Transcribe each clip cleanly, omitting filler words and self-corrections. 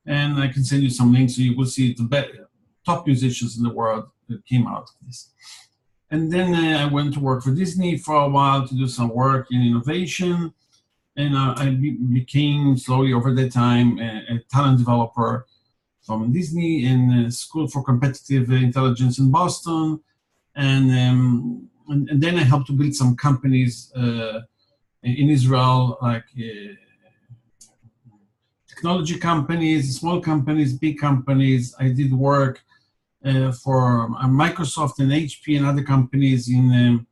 And I can send you some links so you will see the top musicians in the world that came out of this. And then I went to work for Disney for a while to do some work in innovation. And I became slowly over that time a talent developer from Disney in School for Competitive Intelligence in Boston. And then I helped to build some companies in Israel, like technology companies, small companies, big companies. I did work for Microsoft and HP and other companies in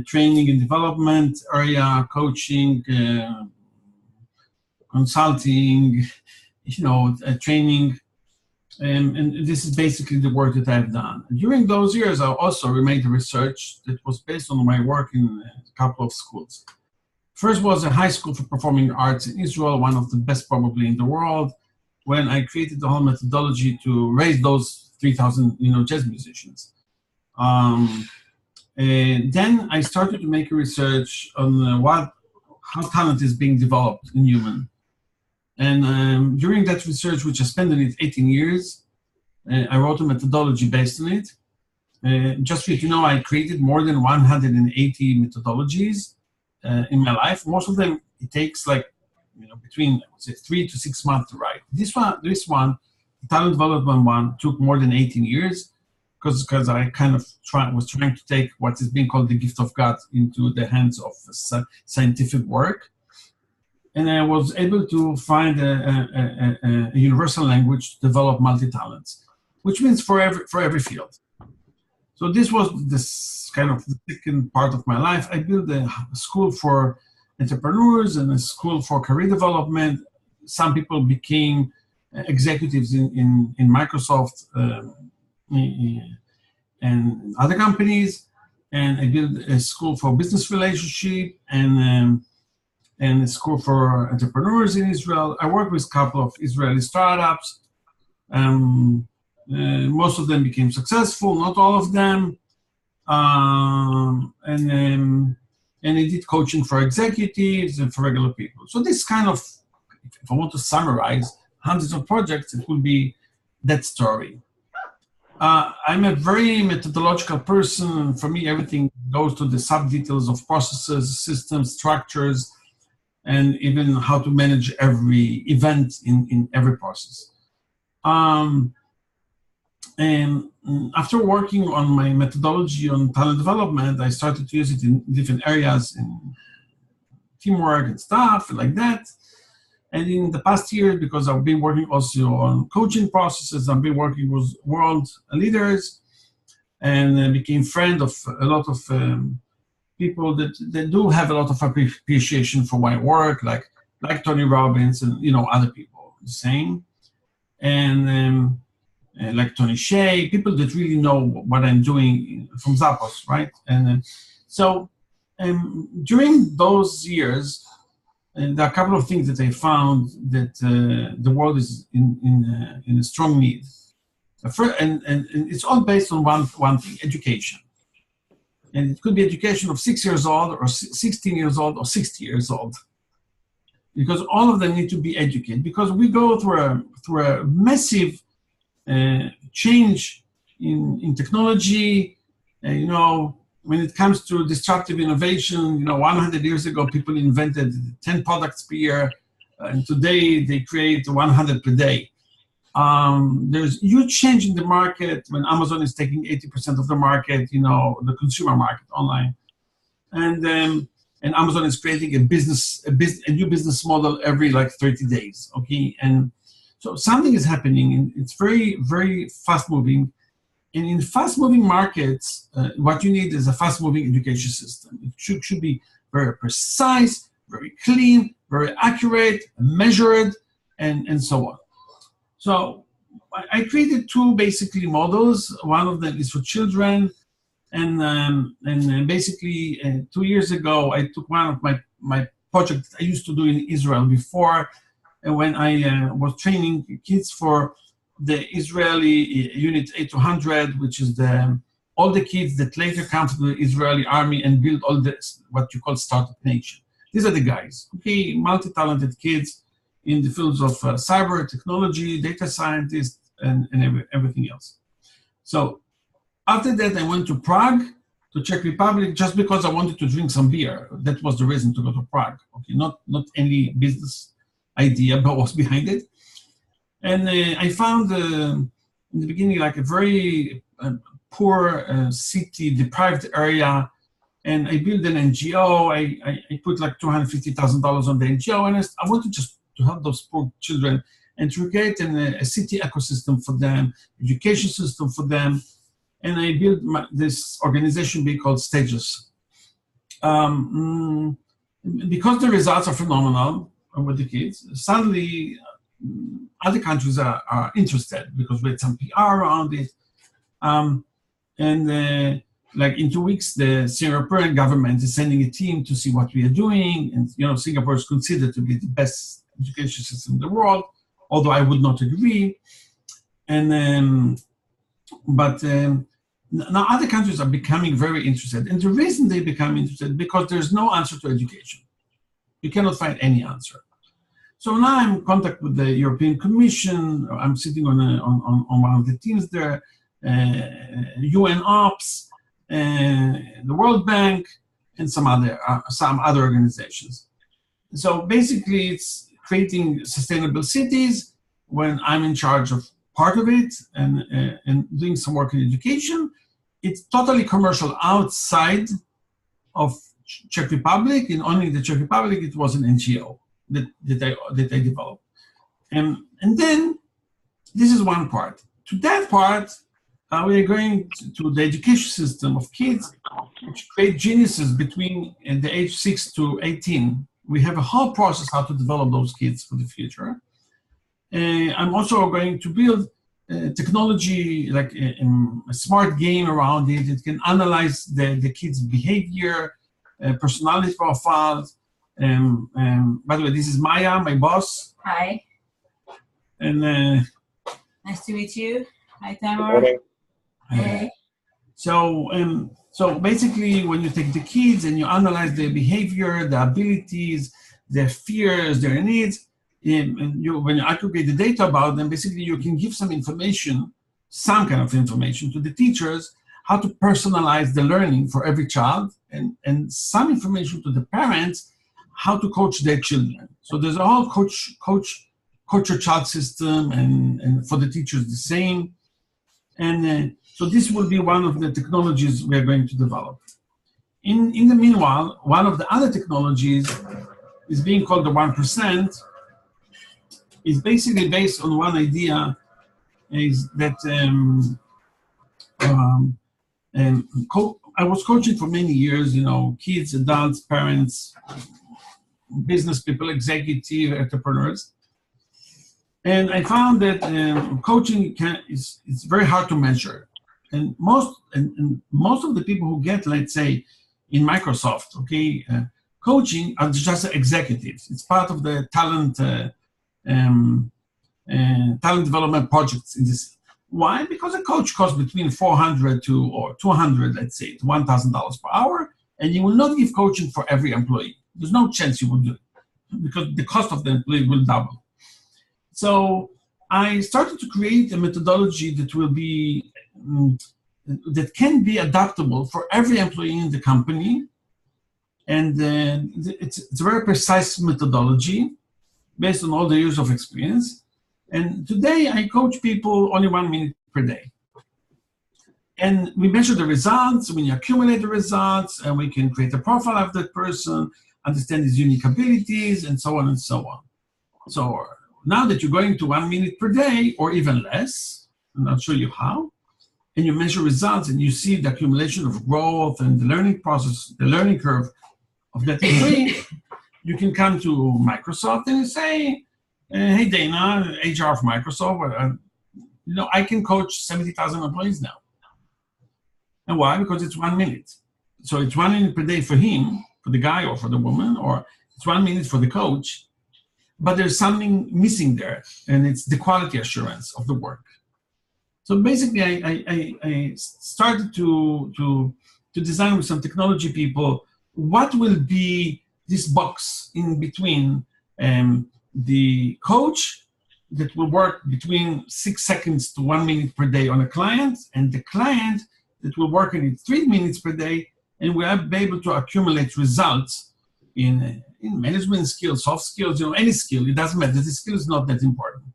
training and development area, coaching, consulting, training. And this is basically the work that I've done. During those years, I also made research that was based on my work in a couple of schools. First was a high school for performing arts in Israel, one of the best probably in the world, when I created the whole methodology to raise those 3,000 jazz musicians. And then I started to make research on how talent is being developed in human. And during that research, which I spent in it 18 years, I wrote a methodology based on it. Just for you to know, I created more than 180 methodologies in my life. Most of them, it takes between 3 to 6 months to write. This one, the talent development one, took more than 18 years because I kind of was trying to take what is being called the gift of God into the hands of scientific work. And I was able to find a universal language to develop multi-talents, which means for every field. So this was this kind of the second part of my life. I built a school for entrepreneurs and a school for career development. Some people became executives in Microsoft and other companies. And I built a school for business relationship and a school for entrepreneurs in Israel. I worked with a couple of Israeli startups. Most of them became successful, not all of them. And I did coaching for executives and for regular people. So this kind of, if I want to summarize hundreds of projects, it will be that story. I'm a very methodological person. For me, everything goes to the sub-details of processes, systems, structures, and even how to manage every event in every process. And after working on my methodology on talent development, I started to use it in different areas, in teamwork and stuff like that. And in the past year, because I've been working also on coaching processes, I've been working with world leaders and became friend of a lot of people that do have a lot of appreciation for my work, like Tony Robbins and other people the same. And like Tony Shea, people that really know what I'm doing from Zappos, right? And so during those years, and there are a couple of things that I found that the world is in a strong need. And it's all based on one thing, education. And it could be education of 6 years old or 16 years old or 60 years old. Because all of them need to be educated. Because we go through a massive change in technology, when it comes to disruptive innovation, 100 years ago, people invented 10 products per year, and today they create 100 per day. There's huge change in the market when Amazon is taking 80% of the market, the consumer market online. And Amazon is creating a new business model every 30 days, okay? And so something is happening, and it's very, very fast-moving. And in fast-moving markets, what you need is a fast-moving education system. It should be very precise, very clean, very accurate, measured, and so on. So I created two basically models. One of them is for children, and basically 2 years ago, I took one of my projects I used to do in Israel before, when I was training kids for the Israeli Unit 800, which is all the kids that later come to the Israeli army and build all the what you call startup nation. These are the guys, okay, multi-talented kids in the fields of cyber technology, data scientists, and everything else. So after that, I went to Prague, to Czech Republic, just because I wanted to drink some beer. That was the reason to go to Prague. Okay, not any business idea, but was behind it. And I found in the beginning like a very poor city, deprived area, and I built an NGO. I put like $250,000 on the NGO, and I wanted just to help those poor children and to create a city ecosystem for them, education system for them. And I built this organization we called Stages. Because the results are phenomenal with the kids, suddenly other countries are interested because we had some PR around it. Like in 2 weeks, the Singaporean government is sending a team to see what we are doing. And, Singapore is considered to be the best education system in the world, although I would not agree. And, now other countries are becoming very interested. And the reason they become interested, because there's no answer to education. You cannot find any answer. So now I'm in contact with the European Commission. I'm sitting on one of the teams there, UN Ops, the World Bank, and some other organizations. So basically it's creating sustainable cities when I'm in charge of part of it and doing some work in education. It's totally commercial outside of Czech Republic. In only the Czech Republic, it was an NGO that I developed. And then this is one part. To that part, we are going to the education system of kids, which create geniuses between the age 6 to 18. We have a whole process how to develop those kids for the future. I'm also going to build technology, like a smart game around it. It can analyze the kids' behavior, personality profiles. By the way, this is Maya, my boss. Hi. And nice to meet you. Hi, Taimour. Hey. So basically, when you take the kids and you analyze their behavior, their abilities, their fears, their needs, when you aggregate the data about them, basically you can give some information, some kind of information to the teachers, how to personalize the learning for every child, and some information to the parents, how to coach their children. So there's a whole coach your child system, and for the teachers the same. And so this will be one of the technologies we are going to develop. In the meanwhile, one of the other technologies is being called the 1%. Is basically based on one idea, is that I was coaching for many years, kids, adults, parents, business people, executive, entrepreneurs. And I found that coaching is very hard to measure. And most of the people who get, let's say, in Microsoft, coaching are just executives. It's part of the talent development projects in this. Why? Because a coach costs between $400 or $200, let's say, to $1,000 per hour, and you will not give coaching for every employee. There's no chance you will do it because the cost of the employee will double. So I started to create a methodology that will be that can be adaptable for every employee in the company, and it's a very precise methodology based on all the years of experience. And today I coach people only 1 minute per day. And we measure the results, we accumulate the results, and we can create a profile of that person, understand his unique abilities, and so on and so on. So now that you're going to 1 minute per day, or even less, and I'll show you how, and you measure results and you see the accumulation of growth and the learning process, the learning curve of that employee, you can come to Microsoft and say, hey, Dana, HR of Microsoft, I can coach 70,000 employees now. And why? Because it's 1 minute. So it's 1 minute per day for him, for the guy or for the woman, or it's 1 minute for the coach. But there's something missing there, and it's the quality assurance of the work. So basically, I started to design with some technology people what will be this box in between the coach that will work between 6 seconds to 1 minute per day on a client, and the client that will work in 3 minutes per day, and we'll be able to accumulate results in management skills, soft skills, any skill. It doesn't matter. The skill is not that important.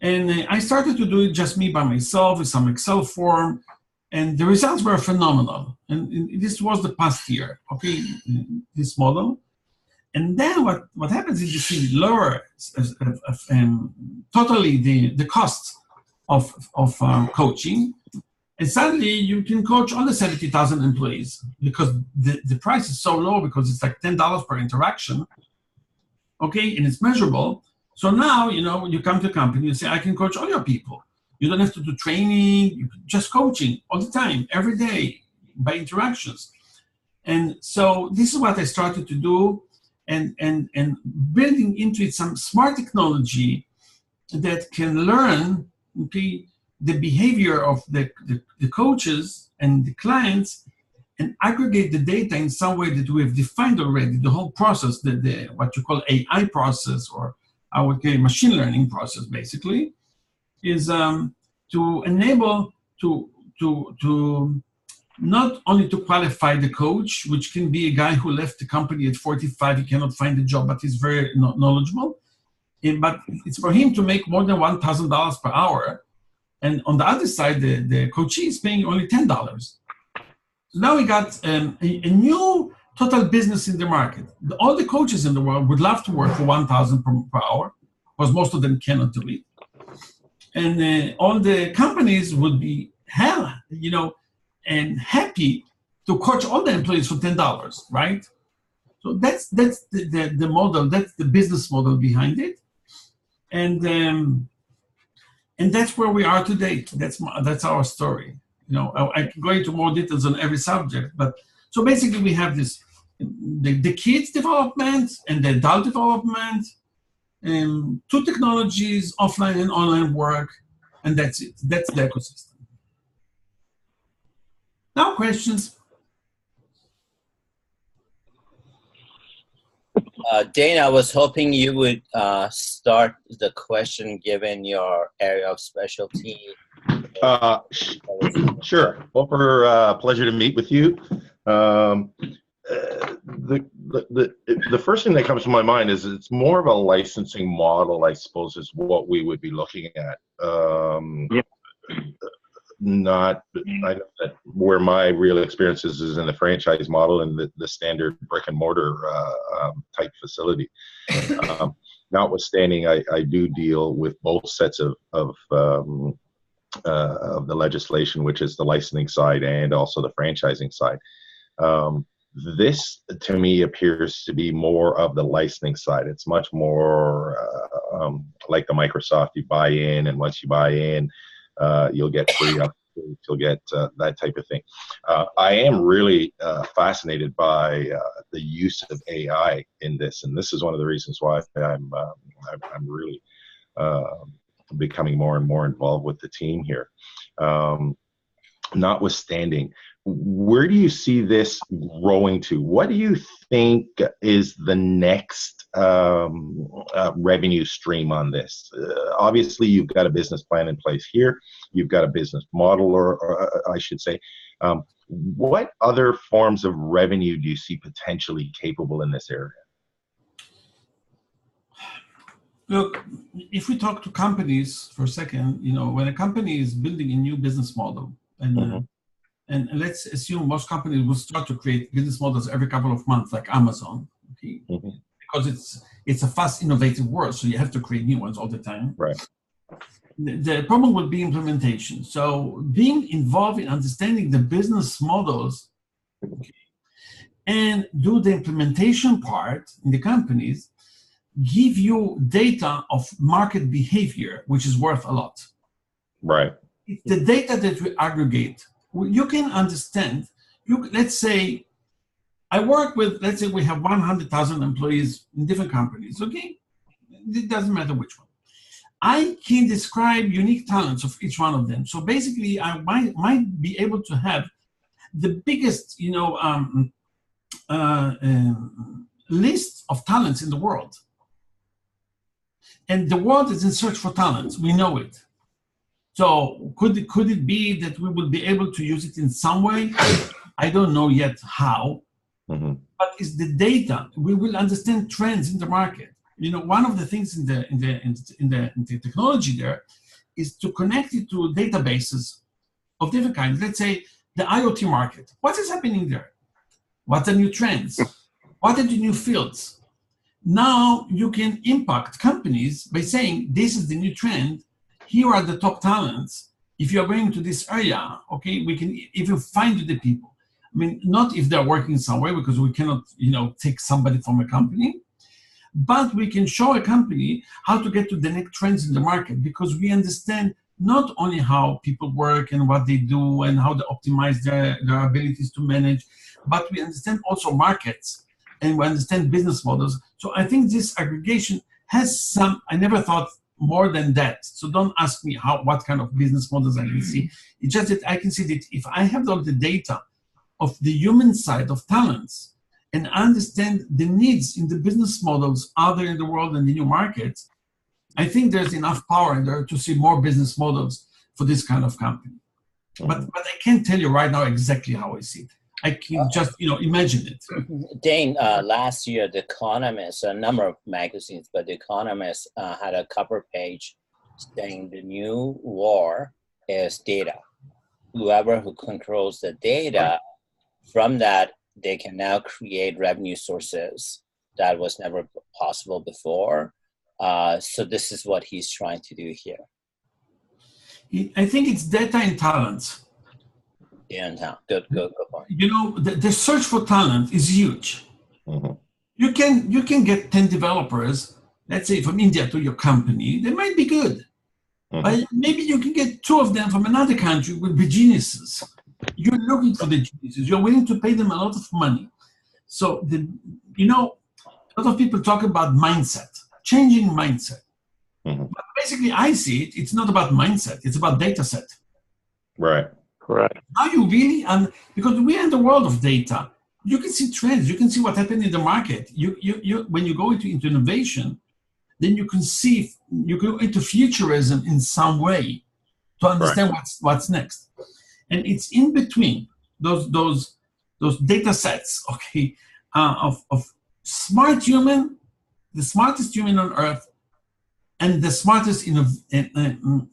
And I started to do it just me by myself with some Excel form, and the results were phenomenal. And this was the past year, okay, this model. And then what happens is you see lower totally the cost of coaching, and suddenly you can coach all the 70,000 employees because the price is so low because it's like $10 per interaction, okay, and it's measurable. So now, you come to a company, you say, I can coach all your people. You don't have to do training, just coaching all the time, every day, by interactions. And so this is what I started to do, and building into it some smart technology that can learn, okay, the behavior of the coaches and the clients, and aggregate the data in some way that we have defined already, the whole process, the what you call AI process, or I would say machine learning process, basically, is to enable to not only to qualify the coach, which can be a guy who left the company at 45, he cannot find a job, but he's very knowledgeable, but it's for him to make more than $1,000 per hour. And on the other side, the coachee is paying only $10. Now we got a new total business in the market. All the coaches in the world would love to work for $1,000 per hour, because most of them cannot do it. And all the companies would be and happy to coach all the employees for $10, right? So that's the model, that's the business model behind it. And that's where we are today. That's our story. I can go into more details on every subject, but so basically we have this, the kids development and the adult development, two technologies, offline and online work, and that's it. That's the ecosystem. Now questions. Dana, I was hoping you would start the question given your area of specialty. Sure. Well, for pleasure to meet with you. The first thing that comes to my mind is it's more of a licensing model, I suppose, is what we would be looking at. I know that where my real experience is in the franchise model and the standard brick and mortar type facility. Notwithstanding, I do deal with both sets of the legislation, which is the licensing side and also the franchising side. This, to me, appears to be more of the licensing side. It's much more like the Microsoft. You buy in, and once you buy in, you'll get free updates, you'll get that type of thing. I am really fascinated by the use of AI in this, and this is one of the reasons why I'm really becoming more and more involved with the team here. Notwithstanding, where do you see this growing to? What do you think is the next revenue stream on this? Obviously, you've got a business plan in place here. You've got a business model, or I should say. What other forms of revenue do you see potentially capable in this area? Look, if we talk to companies for a second, when a company is building a new business model, and let's assume most companies will start to create business models every couple of months, like Amazon, okay? Because it's a fast, innovative world, so you have to create new ones all the time. Right. The problem would be implementation. So being involved in understanding the business models, okay, and do the implementation part in the companies, give you data of market behavior, which is worth a lot. Right. It's the data that we aggregate. You can understand, let's say, I work with, let's say we have 100,000 employees in different companies, okay? It doesn't matter which one. I can describe unique talents of each one of them. So basically, I might be able to have the biggest, list of talents in the world. And the world is in search for talents. We know it. So could it be that we will be able to use it in some way? I don't know yet how, but it's the data. We will understand trends in the market. You know, one of the things in the technology there is to connect it to databases of different kinds. Let's say the IoT market. What is happening there? What are new trends? What are the new fields? Now you can impact companies by saying, this is the new trend. Here are the top talents. If you're going to this area, okay, we can even find you the people. I mean, not if they're working somewhere, because we cannot, you know, take somebody from a company, but we can show a company how to get to the next trends in the market, because we understand not only how people work and what they do and how they optimize their abilities to manage, but we understand also markets and we understand business models. So I think this aggregation has some, I never thought more than that. So don't ask me what kind of business models I can see. It's just that I can see that if I have all the data of the human side of talents and understand the needs in the business models out there in the world and the new markets, I think there's enough power in there to see more business models for this kind of company. But I can't tell you right now exactly how I see it. I can just, you know, imagine it. Dane, last year, The Economist, a number of magazines, but The Economist had a cover page saying the new war is data. Whoever who controls the data, from that, they can now create revenue sources that was never possible before. So this is what he's trying to do here. I think it's data and talents. Good point. You know, the search for talent is huge. You can get 10 developers, let's say from India to your company. They might be good, but maybe you can get 2 of them from another country will be geniuses. You're looking for the geniuses. You're willing to pay them a lot of money. So you know, a lot of people talk about mindset, changing mindset. But basically, I see it. It's not about mindset. It's about data set. Right. Correct. How you really, because we are in the world of data, you can see trends. You can see what happened in the market. You when you go into innovation, then you can see, you go into futurism in some way to understand what's next. And it's in between those data sets, okay, of smart human, the smartest human on earth, and the smartest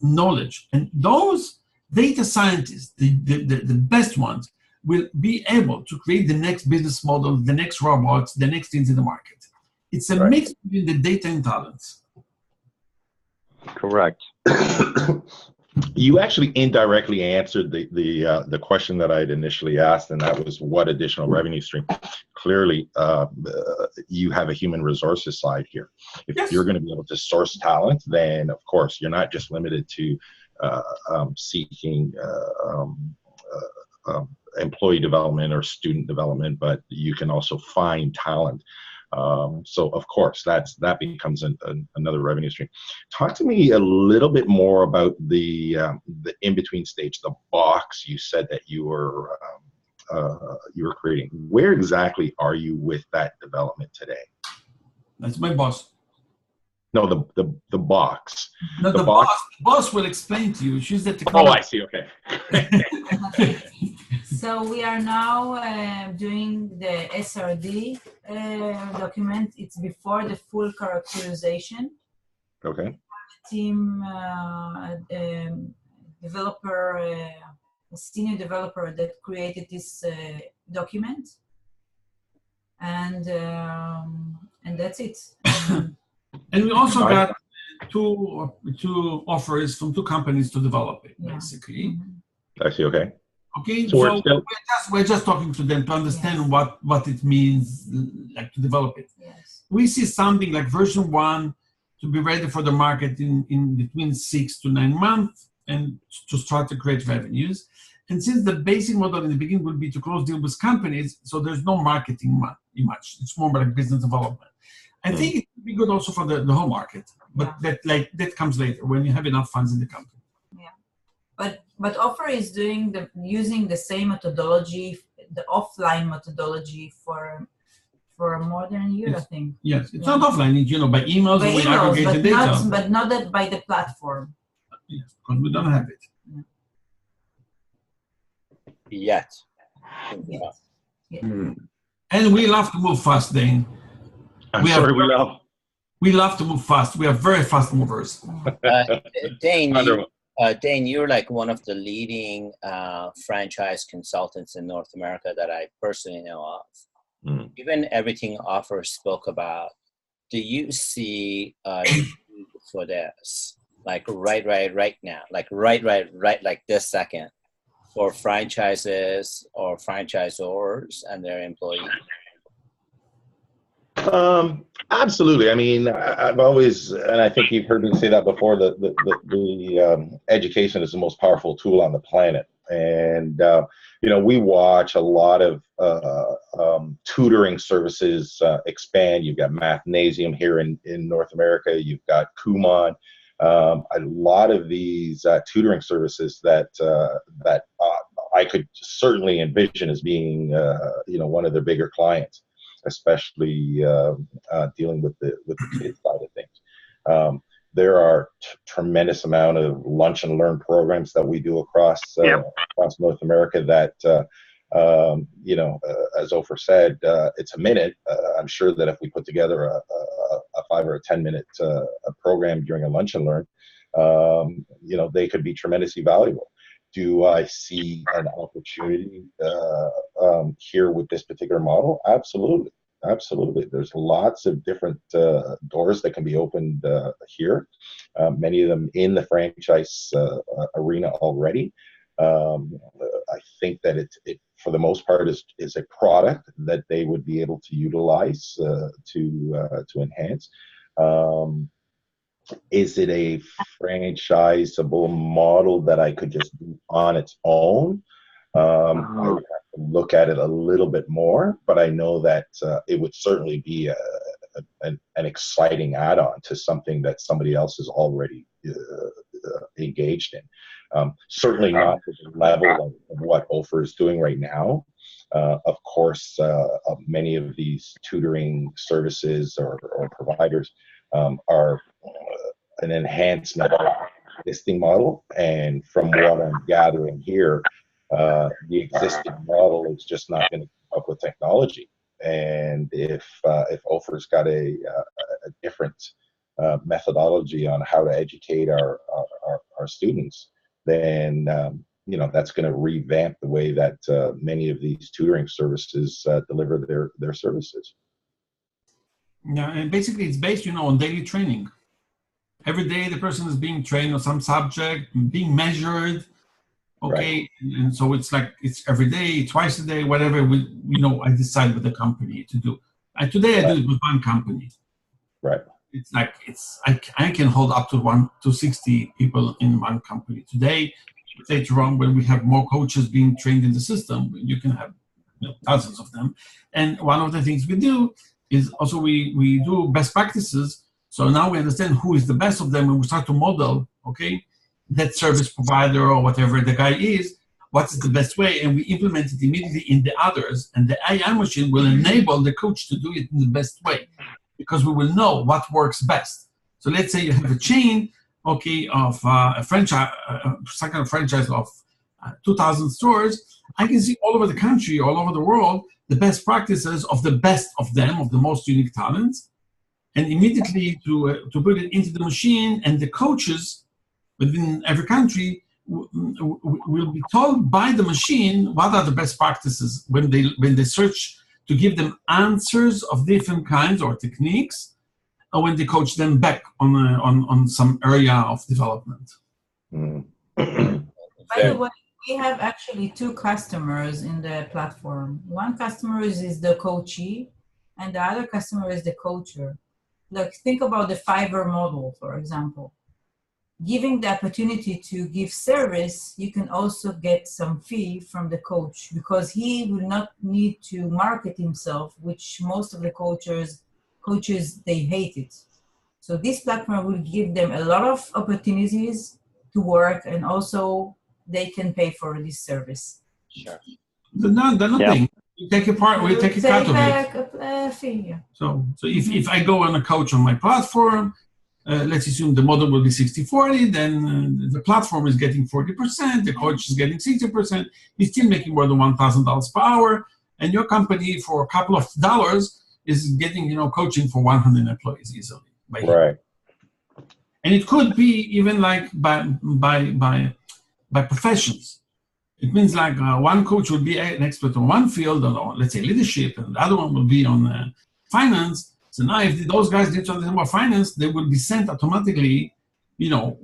knowledge. And those data scientists, the best ones, will be able to create the next business model, the next robots, the next things in the market. It's a mix between the data and talents. Correct. You actually indirectly answered the question that I had initially asked, and that was what additional revenue stream. Clearly, you have a human resources side here. If you're going to be able to source talent, then of course you're not just limited to seeking employee development or student development, but you can also find talent. So of course that becomes another revenue stream. Talk to me a little bit more about the in-between stage, the box you said that you were creating. Where exactly are you with that development today? That's my boss. No, the box. No, the boss will explain to you. She's the technology. Oh, I see. Okay. So we are now doing the SRD document. It's before the full characterization. Okay. Team developer, a senior developer that created this document, and that's it. And we also got two offers from 2 companies to develop it, basically. I see. Okay. Okay, so we're just talking to them to understand what it means, like, to develop it. Yes. We see something like version 1 to be ready for the market in between 6 to 9 months and to start to create revenues. And since the basic model in the beginning will be to close deal with companies, so there's no marketing much. It's more like business development. I think it would be good also for the whole market, but that comes later when you have enough funds in the company. But Offer is using the same methodology, the offline methodology for for more than a year, I think. Yes, it's not offline. It's, by emails, By we emails, aggregate the but data. not that by the platform. Yes, because we don't have it. Yet. Yes. Yeah. And we love to move fast, Dane. We love to move fast. We are very fast movers. Dane, you're like one of the leading franchise consultants in North America that I personally know of. Given everything Ofer spoke about, do you see a need for this? Like right now, like right like this second, for franchises or franchisors and their employees? Absolutely. I mean, I've always, and I think you've heard me say that before, the education is the most powerful tool on the planet. And, we watch a lot of tutoring services expand. You've got Mathnasium here in North America. You've got Kumon. A lot of these tutoring services that I could certainly envision as being, one of their bigger clients, especially dealing with the kids side of things. There are tremendous amount of lunch and learn programs that we do across North America that, as Ofer said, it's a minute. I'm sure that if we put together a 5 or a 10-minute program during a lunch and learn, they could be tremendously valuable. Do I see an opportunity here with this particular model? Absolutely. Absolutely. There's lots of different doors that can be opened here, many of them in the franchise arena already. I think that it for the most part, is a product that they would be able to utilize to enhance. Is it a franchisable model that I could just do on its own? I would have to look at it a little bit more, but I know that it would certainly be an exciting add-on to something that somebody else is already engaged in. Certainly not to the level of what Ofer is doing right now. Of course, many of these tutoring services or providers are an enhancement of the existing model, and from what I'm gathering here, the existing model is just not going to keep up with technology. And if Ofer's got a different methodology on how to educate our students, then that's going to revamp the way that many of these tutoring services deliver their services. Yeah, and basically it's based, on daily training. Every day the person is being trained on some subject, being measured. Okay, right. And so it's like it's every day, twice a day, whatever I decide with the company to do. Today I do it with one company. Right. It's like I can hold up to 60 people in one company. Today, later on, when we have more coaches being trained in the system, you can have dozens of them. And one of the things we do is also we do best practices. So now we understand who is the best of them, and we start to model, that service provider or whatever the guy is, what is the best way, and we implement it immediately in the others. And the AI machine will enable the coach to do it in the best way, because we will know what works best. So let's say you have a chain, of a franchise, second franchise of 2,000 stores. I can see all over the country, all over the world, the best practices of the best of them, of the most unique talents, and immediately to put it into the machine, and the coaches within every country will be told by the machine what are the best practices when they search to give them answers of different kinds or techniques, or when they coach them back on some area of development. By the way, we have actually two customers in the platform. One customer is the coachee, and the other customer is the coacher. Like, think about the Fiverr model, for example. Giving the opportunity to give service, you can also get some fee from the coach, because he will not need to market himself, which most of the coaches, they hate it. So this platform will give them a lot of opportunities to work, and also they can pay for this service. Sure. They're not paying. We take a cut of it. A fee, yeah. So if I go on a coach on my platform, let's assume the model will be 60-40, then the platform is getting 40%, the coach is getting 60%, he's still making more than $1,000 per hour, and your company for a couple of dollars is getting, coaching for 100 employees easily. Right. And it could be even like by professions. It means like one coach will be an expert on one field, or let's say leadership, and the other one will be on finance. So now if those guys need to understand about finance, they will be sent automatically, to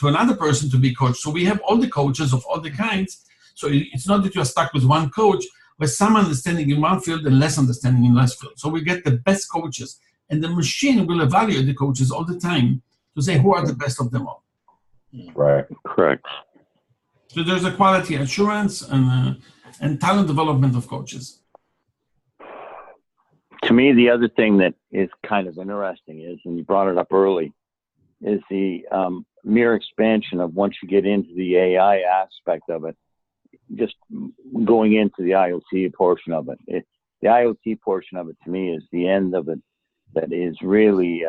another person to be coached. So we have all the coaches of all the kinds. So it's not that you're stuck with one coach, with some understanding in one field and less understanding in less field. So we get the best coaches, and the machine will evaluate the coaches all the time to say who are the best of them all. Right. Correct. So there's a quality assurance and talent development of coaches. To me, the other thing that is kind of interesting is, and you brought it up early, is the mere expansion of once you get into the AI aspect of it, just going into the IoT portion of it. The IoT portion of it, to me, is the end of it that is really,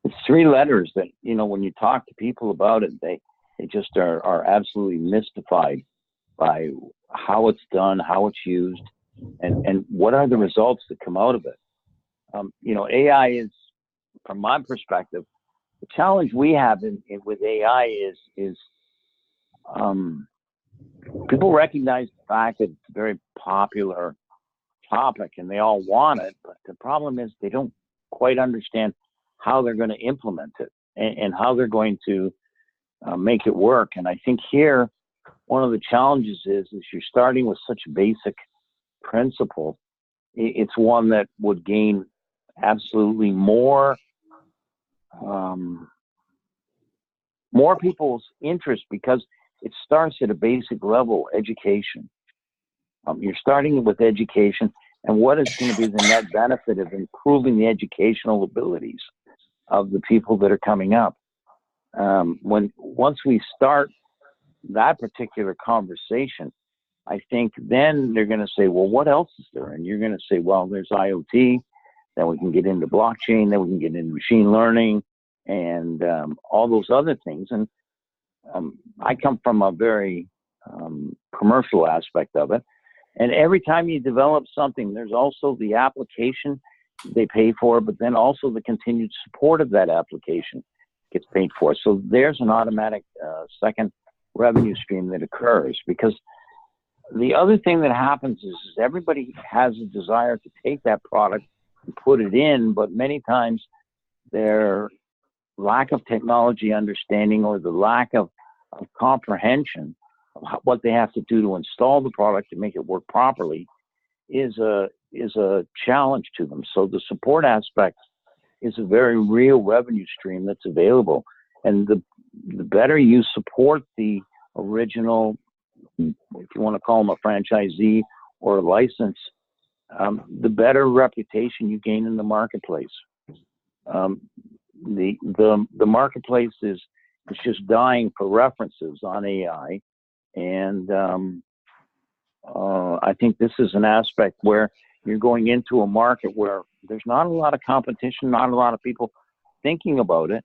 it's three letters that, when you talk to people about it, they just are absolutely mystified by how it's done, how it's used, and what are the results that come out of it. AI is, from my perspective, the challenge we have with AI is people recognize the fact that it's a very popular topic and they all want it, but the problem is they don't quite understand how they're going to implement it and how they're going to make it work. And I think here, one of the challenges is you're starting with such a basic principle. It's one that would gain absolutely more people's interest because it starts at a basic level, education. You're starting with education, and what is going to be the net benefit of improving the educational abilities of the people that are coming up. Once we start that particular conversation, I think then they're going to say, well, what else is there? And you're going to say, well, there's IoT, then we can get into blockchain, then we can get into machine learning, and all those other things. And I come from a very commercial aspect of it. And every time you develop something, there's also the application they pay for, but then also the continued support of that application gets paid for. So there's an automatic second revenue stream that occurs, because the other thing that happens is everybody has a desire to take that product and put it in, but many times their lack of technology understanding or the lack of comprehension of what they have to do to install the product to make it work properly is a challenge to them. So the support aspect is a very real revenue stream that's available. And the better you support the original, if you want to call them a franchisee or a license, the better reputation you gain in the marketplace. The marketplace is just dying for references on AI, and I think this is an aspect where you're going into a market where there's not a lot of competition, not a lot of people thinking about it,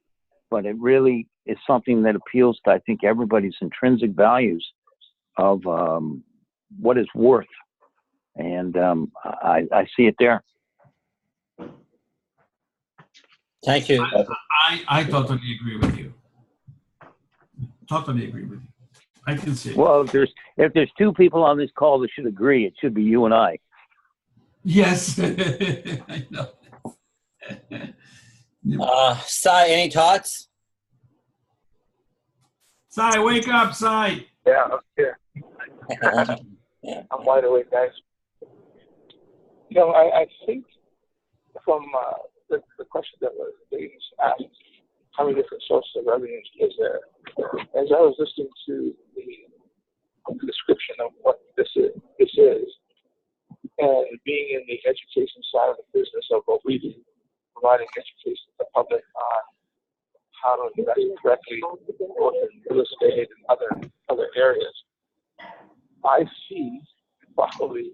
but it really is something that appeals to, I think, everybody's intrinsic values of what it's worth. And I see it there. Thank you. I totally agree with you. Totally agree with you. I can see it. Well, if there's two people on this call that should agree, it should be you and I. Yes, I know. Sai, any thoughts? Sai, wake up, Sai. Yeah, I'm here. I'm wide awake, guys. I think from the question that was being asked, how many different sources of revenues is there? As I was listening to the description of what this is, and being in the education side of the business of what we do, providing education to the public on how to invest correctly, both in real estate and other areas. I see probably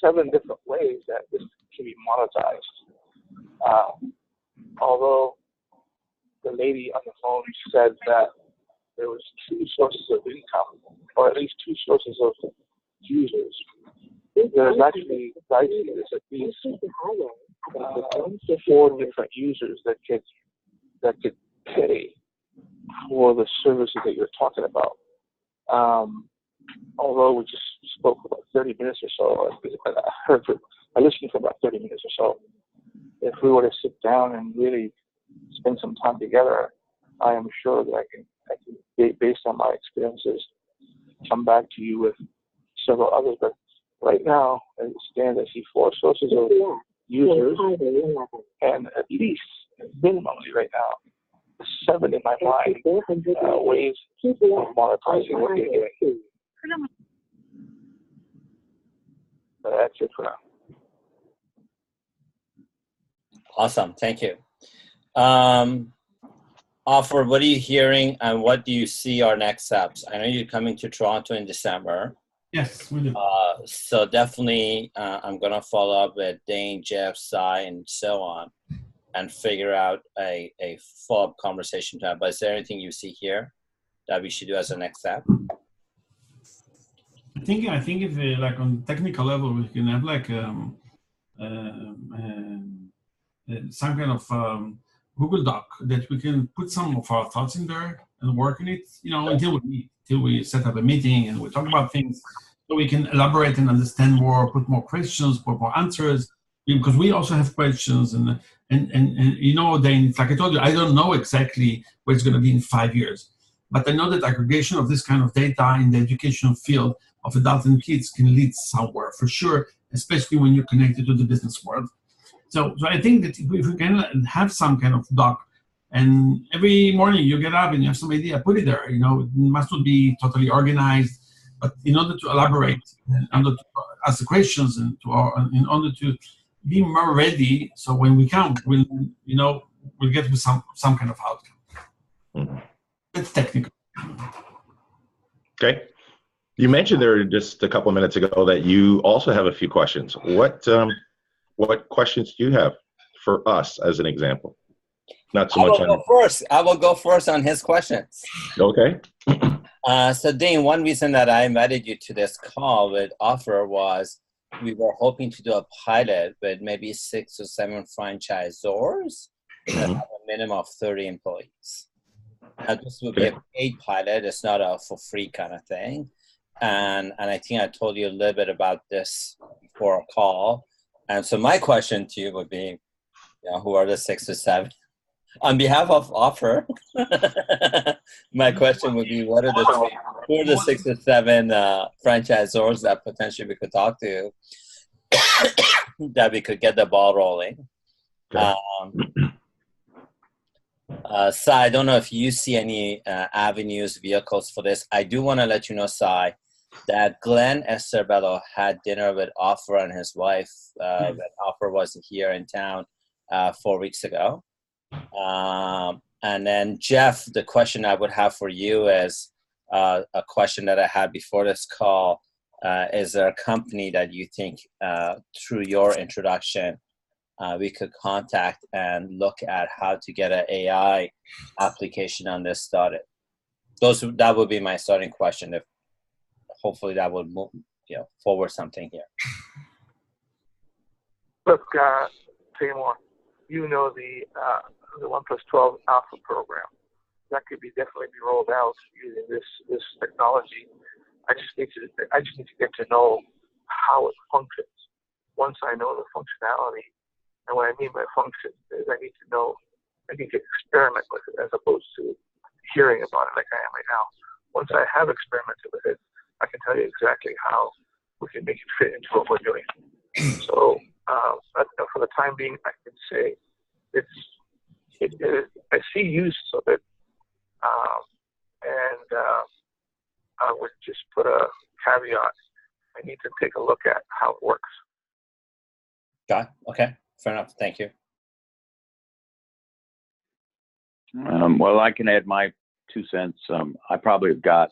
7 different ways that this can be monetized. Although the lady on the phone said that there was 2 sources of income, or at least 2 sources of users. There's actually, I see this at least 4 different users that could pay for the services that you're talking about. Although we just spoke for about 30 minutes or so, I listened for about 30 minutes or so. If we were to sit down and really spend some time together, I am sure that I can, based on my experiences, come back to you with several others. But right now, as it stands, I see 4 sources of users, and at least, minimally right now, 7 in my mind ways of monetizing what they're doing. So that's it for now. Awesome, thank you. Offer, what are you hearing and what do you see are next steps? I know you're coming to Toronto in December. Yes, we do. So definitely I'm going to follow up with Dane, Jeff, Sai, and so on and figure out a follow-up conversation to have. But is there anything you see here that we should do as a next step? I think if like on technical level, we can have like some kind of Google Doc that we can put some of our thoughts in there and work on it, until we set up a meeting and we talk about things, so we can elaborate and understand more, put more questions, put more answers, because we also have questions. And Dane, it's like I told you, I don't know exactly where it's going to be in 5 years, but I know that aggregation of this kind of data in the educational field of adults and kids can lead somewhere for sure, especially when you're connected to the business world. So I think that if we can have some kind of doc, and every morning you get up and you have some idea, put it there. It must not be totally organized, but in order to elaborate, in order to ask the questions, and in order to be more ready, so when we come, we'll get to some kind of outcome. Mm-hmm. It's technical. Okay. You mentioned there just a couple of minutes ago that you also have a few questions. What questions do you have for us as an example? Not so much on first. I will go first on his questions. Okay. So Dane, one reason that I invited you to this call with Offer was we were hoping to do a pilot with maybe 6 or 7 franchisors that have a minimum of 30 employees. Now, this would be a paid pilot. It's not a for free kind of thing. And I think I told you a little bit about this before a call. And so my question to you would be, who are the 6 or 7? On behalf of Offer, my question would be, who are the 6 or 7 franchisors that potentially we could talk to that we could get the ball rolling? Okay. Sai, I don't know if you see any avenues, vehicles for this. I do want to let you know, Sai, that Glenn Esterbello had dinner with Offer and his wife when Offer wasn't here in town 4 weeks ago. And then Jeff, the question I would have for you is a question that I had before this call. Is there a company that you think through your introduction we could contact and look at how to get an AI application on this started? That would be my starting question. If hopefully that would move, forward something here. Look, Taimour, the 1+12 Alpha program that could definitely be rolled out using this technology. I just need to get to know how it functions. Once I know the functionality, and what I mean by function is I need to experiment with it as opposed to hearing about it like I am right now. Once I have experimented with it, I can tell you exactly how we can make it fit into what we're doing. So for the time being, I can say I see use of it, and I would just put a caveat. I need to take a look at how it works. Got it. Okay, fair enough. Thank you. Well, I can add my 2 cents. I probably have got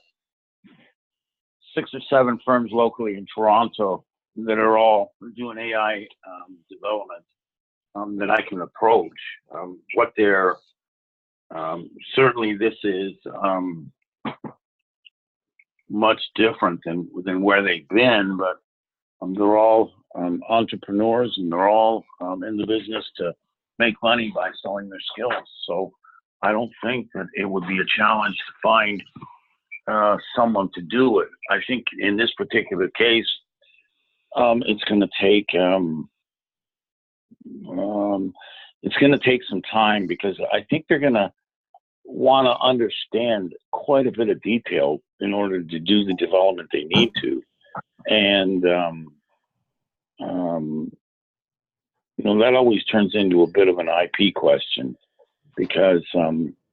6 or 7 firms locally in Toronto that are all doing AI development that I can approach. What they're certainly this is much different than where they've been, but they're all entrepreneurs, and they're all in the business to make money by selling their skills. So I don't think that it would be a challenge to find someone to do it. I think in this particular case, it's going to take some time, because I think they're going to want to understand quite a bit of detail in order to do the development they need to. And, that always turns into a bit of an IP question, because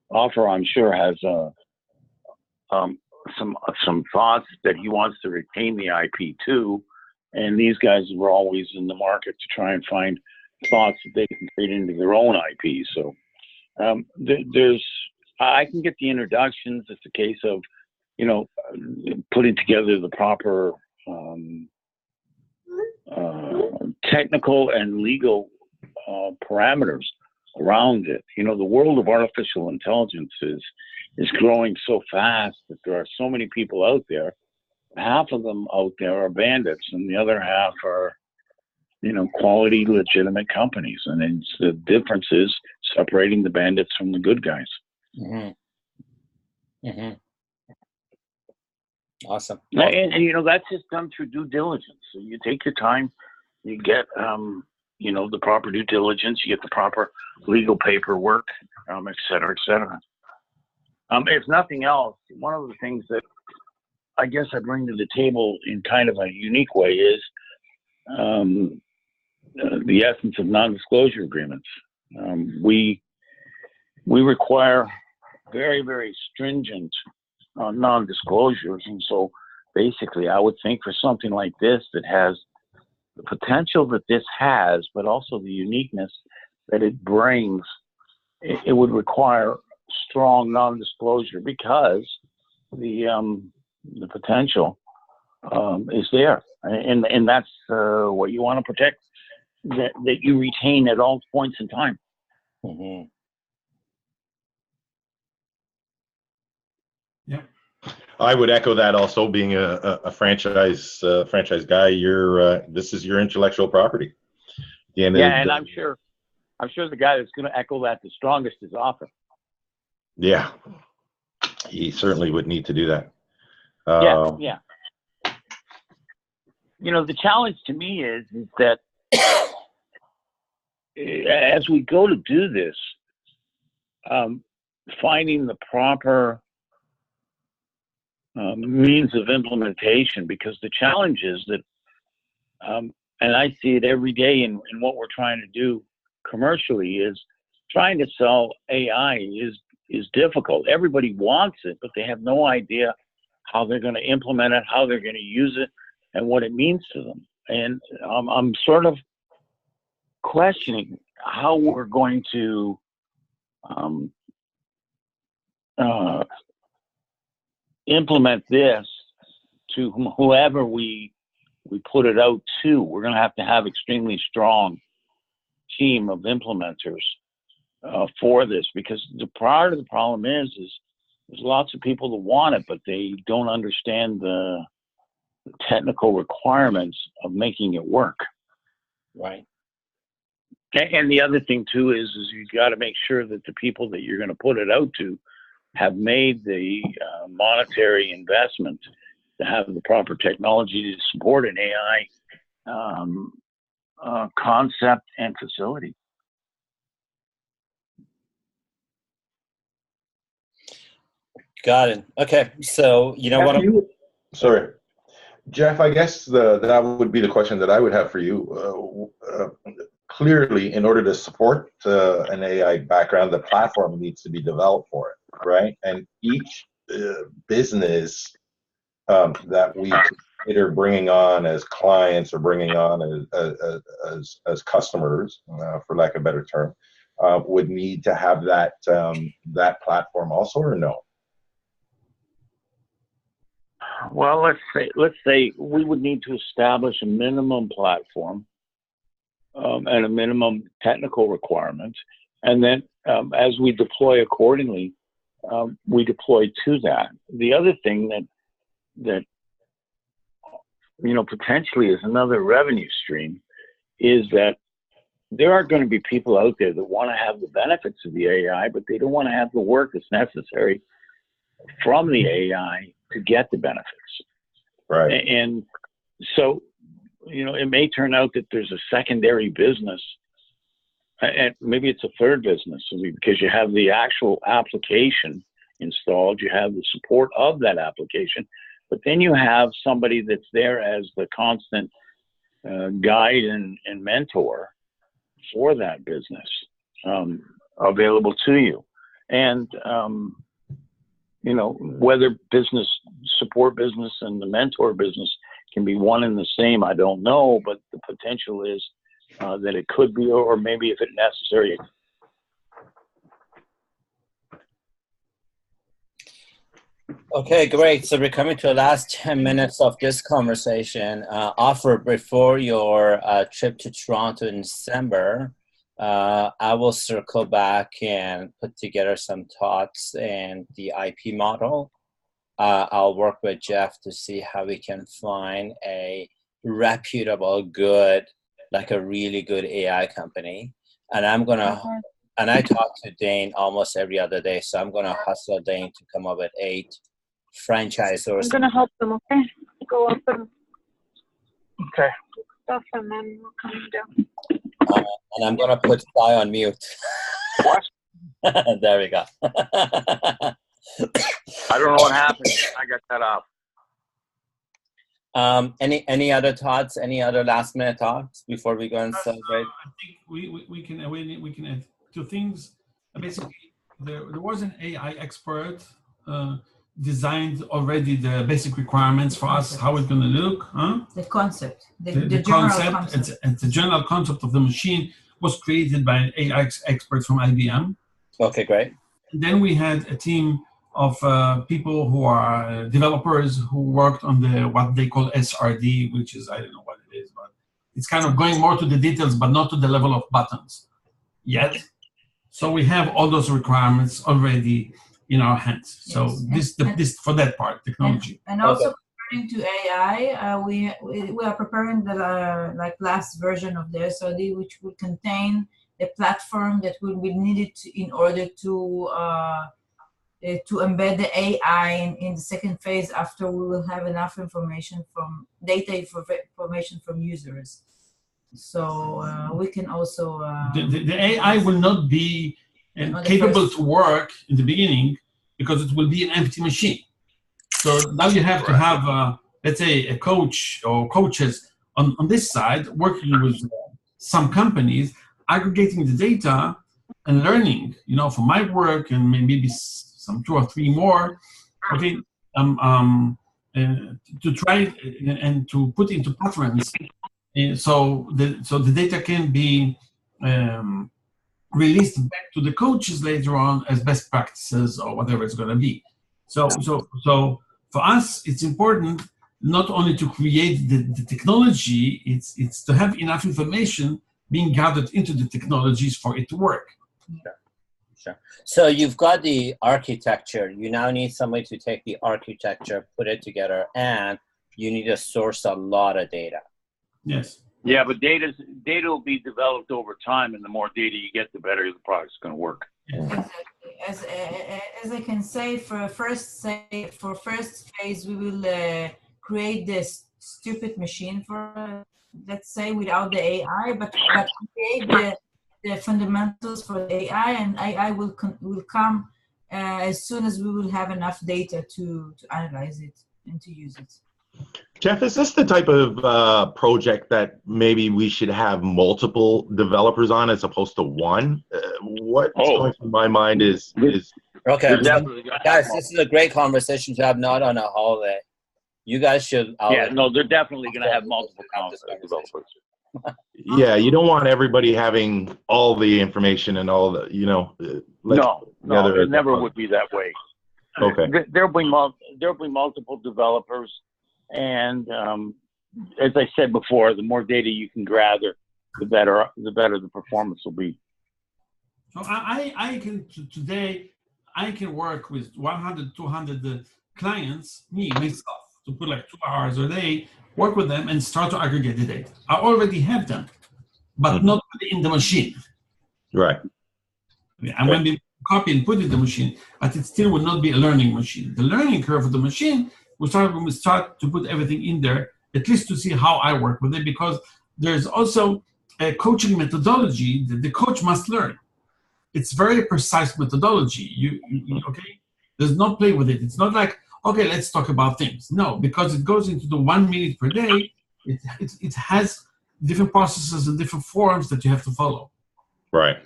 Offer, I'm sure, has some thoughts that he wants to retain the IP too. And these guys were always in the market to try and find thoughts that they can create into their own IP. So I can get the introductions. It's a case of, putting together the proper technical and legal parameters around it. The world of artificial intelligence is growing so fast that there are so many people out there. Half of them out there are bandits, and the other half are, quality, legitimate companies. And the difference is separating the bandits from the good guys. Mm-hmm. Mm-hmm. Awesome. And that's just done through due diligence. So you take your time, you get, the proper due diligence, you get the proper legal paperwork, et cetera, et cetera. If nothing else, one of the things that I guess I bring to the table in kind of a unique way is the essence of non-disclosure agreements. We require very, very stringent non-disclosures, and so basically I would think for something like this that has the potential that this has, but also the uniqueness that it brings, it would require strong non-disclosure, because the potential is there, and that's what you want to protect, that you retain at all points in time. Mm-hmm. Yeah. I would echo that also. Being a franchise guy, this is your intellectual property. And I'm sure the guy that's going to echo that the strongest is Offer. Yeah, he certainly would need to do that. Yeah. The challenge to me is that as we go to do this, finding the proper means of implementation, because the challenge is that, and I see it every day in what we're trying to do commercially, is trying to sell AI is difficult. Everybody wants it, but they have no idea how they're going to implement it, how they're going to use it, and what it means to them. And I'm sort of questioning how we're going to implement this to whoever we put it out to. We're going to have extremely strong team of implementers for this, because the part of the problem is there's lots of people that want it, but they don't understand the technical requirements of making it work. Right. And the other thing too is you got to make sure that the people that you're going to put it out to have made the monetary investment to have the proper technology to support an AI concept and facility. Got it. Okay. So Sorry, Jeff, I guess that would be the question that I would have for you. Clearly, in order to support an AI background, the platform needs to be developed for it, right? And each business that we consider bringing on as clients or bringing on as customers, for lack of a better term, would need to have that platform also, or no? Well, let's say we would need to establish a minimum platform and a minimum technical requirement, and then as we deploy accordingly, we deploy to that. The other thing that potentially is another revenue stream is that there are going to be people out there that want to have the benefits of the AI, but they don't want to have the work that's necessary from the AI to get the benefits. Right. And so, it may turn out that there's a secondary business, and maybe it's a third business, because you have the actual application installed, you have the support of that application, but then you have somebody that's there as the constant guide and mentor for that business available to you. And whether business support business and the mentor business can be one and the same, I don't know, but the potential is that it could be, or maybe if it's necessary. Okay, great. So we're coming to the last 10 minutes of this conversation. Offer, before your trip to Toronto in December, I will circle back and put together some thoughts and the IP model. I'll work with Jeff to see how we can find a reputable, good, like a really good AI company. And I'm going to, and I talk to Dane almost every other day, so I'm going to hustle Dane to come up with 8 franchisors. I'm going to help them, okay? Go up and Okay. stuff, and then we're coming down. And I'm going to put Sky on mute. What? There we go. I don't know what happened. I got cut off. Any other thoughts? Any other last minute thoughts before we go and celebrate? I think we can add 2 things. Basically, there was an AI expert designed already the basic requirements for us, how it's going to look. The concept, the general concept. It's the general concept of the machine was created by an AI expert from IBM. Okay, great. And then we had a team of people who are developers who worked on what they call SRD, which is, I don't know what it is, but it's kind of going more to the details, but not to the level of buttons yet. So we have all those requirements already in our hands. So yes. this for that part, technology. And also according to AI, we are preparing the last version of the SRD, which will contain the platform that will be needed in order to embed the AI in the second phase, after we will have enough information information from users. So we can also the AI will not be capable to work in the beginning because it will be an empty machine. So now you have to have let's say a coach or coaches on this side working with some companies, aggregating the data and learning, from my work and maybe some 2 or 3 more, okay, to try and to put into patterns, so the data can be released back to the coaches later on as best practices or whatever it's going to be. So for us, it's important not only to create the technology, it's to have enough information being gathered into the technologies for it to work. Sure. So you've got the architecture. You now need somebody to take the architecture, put it together, and you need to source a lot of data. Yes. Yeah, but data will be developed over time, and the more data you get, the better the product's going to work. exactly. As I can say, for first phase, we will create this stupid machine for let's say without the AI, but create the fundamentals for the AI, and AI will come as soon as we will have enough data to analyze it and to use it. Jeff, is this the type of project that maybe we should have multiple developers on as opposed to one? What's going through my mind is okay, guys, this is a great conversation to have, not on a holiday. You guys should. They're definitely going to have multiple developers. Yeah, you don't want everybody having all the information and all the, No, it never would be that way. Okay. There'll be there'll be multiple developers, and as I said before, the more data you can gather, the better the performance will be. So I can today I can work with 100, 200 clients, myself, to put like 2 hours a day, work with them and start to aggregate the data. I already have them, but not in the machine. Right. I might be copy and put it in the machine, but it still will not be a learning machine. The learning curve of the machine will start when we start to put everything in there, at least to see how I work with it, because there's also a coaching methodology that the coach must learn. It's very precise methodology. You okay? There's no play with it. It's not like, okay, let's talk about things. No, because it goes into the 1 minute per day. It has different processes and different forms that you have to follow. Right.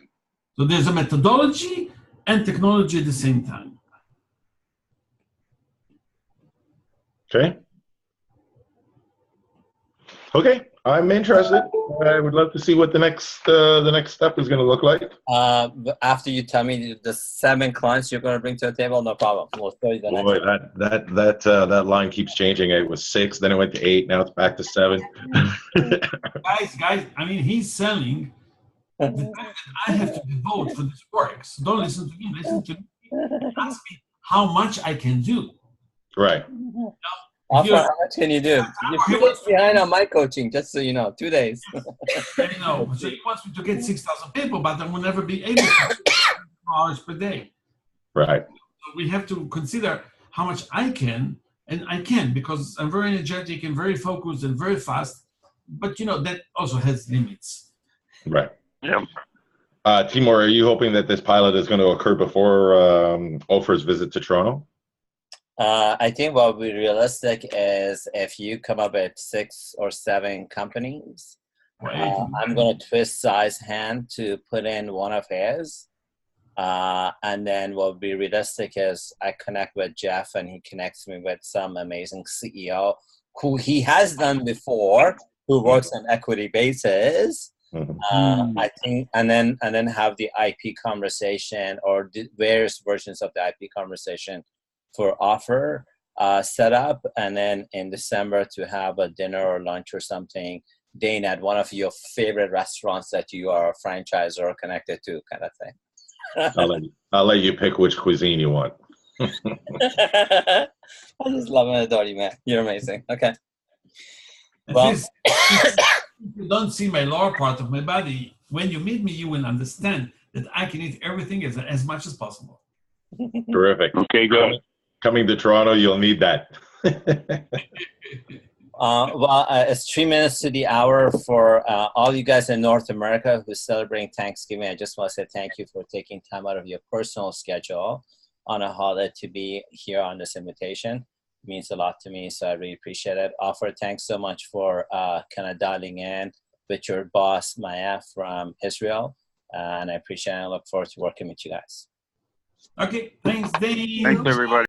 So there's a methodology and technology at the same time. Okay. Okay. I'm interested. I would love to see what the next step is going to look like. But after you tell me the 7 clients you're going to bring to the table, no problem. We'll show you the next. Boy, that line keeps changing. It was 6, then it went to 8, now it's back to 7. guys, I mean, he's selling the time that I have to devote for this work. So don't listen to him. Listen to me. Ask me how much I can do. Right. Offer, how much can you do? You're 2 days behind on my coaching, just so you know. 2 days. I know. So he wants me to get 6,000 people, but I will never be able to do 4 hours per day. Right. So we have to consider how much I can, and I can because I'm very energetic and very focused and very fast. But that also has limits. Right. Yeah. Taimour, are you hoping that this pilot is going to occur before Ofer's visit to Toronto? I think what will be realistic is if you come up with 6 or 7 companies, I'm going to twist Sai's hand to put in one of his. And then what will be realistic is I connect with Jeff and he connects me with some amazing CEO who he has done before, who works on equity basis. I think, and then have the IP conversation or various versions of the IP conversation for offer set up, and then in December to have a dinner or lunch or something, Dane, at one of your favorite restaurants that you are a franchisor or connected to, kind of thing. I'll let you pick which cuisine you want. I just love and adore you, man. You're amazing. Okay. Well, if you don't see my lower part of my body, when you meet me, you will understand that I can eat everything as much as possible. Terrific. Okay, good. Coming to Toronto, you'll need that. It's 3 minutes to the hour for all you guys in North America who's celebrating Thanksgiving. I just want to say thank you for taking time out of your personal schedule on a holiday to be here on this invitation. It means a lot to me, so I really appreciate it. Offer, thanks so much for kind of dialing in with your boss, Maya, from Israel. And I appreciate it. I look forward to working with you guys. Okay, thanks, Dave. Thanks, everybody.